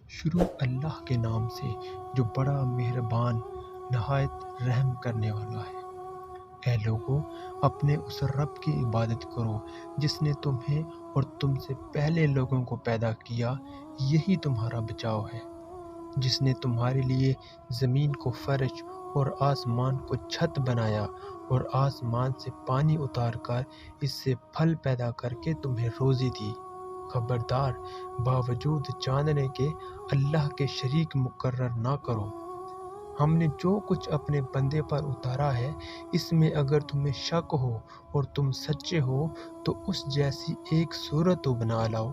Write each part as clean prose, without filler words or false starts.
شروع اللہ کے نام سے جو بڑا مہربان نہایت رحم کرنے والا ہے۔ اے لوگو، اپنے اس رب کی عبادت کرو جس نے تمہیں اور تم سے پہلے لوگوں کو پیدا کیا، یہی تمہارا بچاؤ ہے۔ جس نے تمہارے لیے زمین کو فرش اور آسمان کو چھت بنایا اور آسمان سے پانی اتار کر اس سے پھل پیدا کر کے تمہیں روزی دی۔ خبردار، باوجود جاننے کے اللہ کے شریک مقرر نہ کرو۔ ہم نے جو کچھ اپنے بندے پر اتارا ہے، اس میں اگر تمہیں شک ہو اور تم سچے ہو تو اس جیسی ایک صورت تو بنا لاؤ۔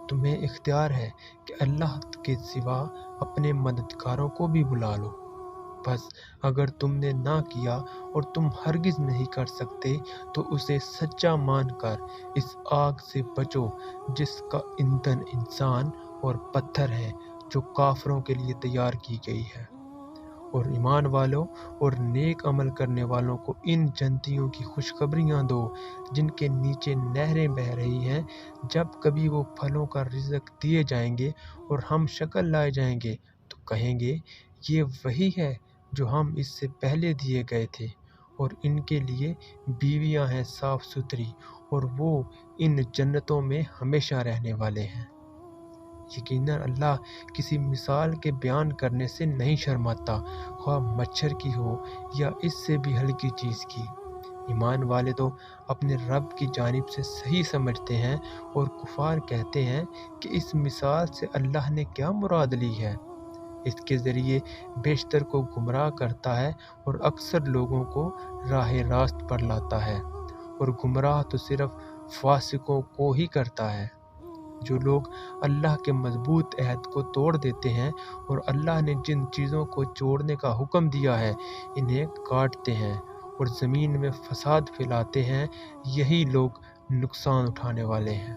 تمہیں اختیار ہے کہ اللہ کے سوا اپنے مددگاروں کو بھی بلا لو۔ بس اگر تم نے نہ کیا اور تم ہرگز نہیں کر سکتے تو اسے سچا مان کر اس آگ سے بچو جس کا ایندھن انسان اور پتھر ہے، جو کافروں کے لیے تیار کی گئی ہے۔ اور ایمان والوں اور نیک عمل کرنے والوں کو ان جنتیوں کی خوشخبریاں دو جن کے نیچے نہریں بہہ رہی ہیں۔ جب کبھی وہ پھلوں کا رزق دیے جائیں گے اور ہم شکل لائے جائیں گے تو کہیں گے، یہ وہی ہے جو ہم اس سے پہلے دیے گئے تھے، اور ان کے لیے بیویاں ہیں صاف ستھری، اور وہ ان جنتوں میں ہمیشہ رہنے والے ہیں۔ یقیناً اللہ کسی مثال کے بیان کرنے سے نہیں شرماتا، خواہ مچھر کی ہو یا اس سے بھی ہلکی چیز کی۔ ایمان والے تو اپنے رب کی جانب سے صحیح سمجھتے ہیں، اور کفار کہتے ہیں کہ اس مثال سے اللہ نے کیا مراد لی ہے۔ اس کے ذریعے بیشتر کو گمراہ کرتا ہے اور اکثر لوگوں کو راہ راست پر لاتا ہے، اور گمراہ تو صرف فاسقوں کو ہی کرتا ہے۔ جو لوگ اللہ کے مضبوط عہد کو توڑ دیتے ہیں اور اللہ نے جن چیزوں کو چھوڑنے کا حکم دیا ہے انہیں کاٹتے ہیں اور زمین میں فساد پھیلاتے ہیں، یہی لوگ نقصان اٹھانے والے ہیں۔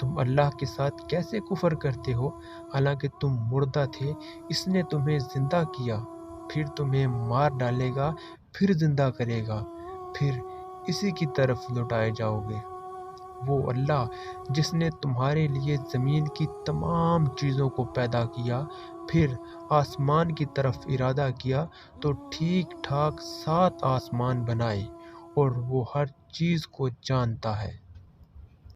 تم اللہ کے ساتھ کیسے کفر کرتے ہو حالانکہ تم مردہ تھے؟ اس نے تمہیں زندہ کیا، پھر تمہیں مار ڈالے گا، پھر زندہ کرے گا، پھر اسی کی طرف لوٹائے جاؤ گے۔ وہ اللہ جس نے تمہارے لیے زمین کی تمام چیزوں کو پیدا کیا، پھر آسمان کی طرف ارادہ کیا تو ٹھیک ٹھاک 7 آسمان بنائے، اور وہ ہر چیز کو جانتا ہے۔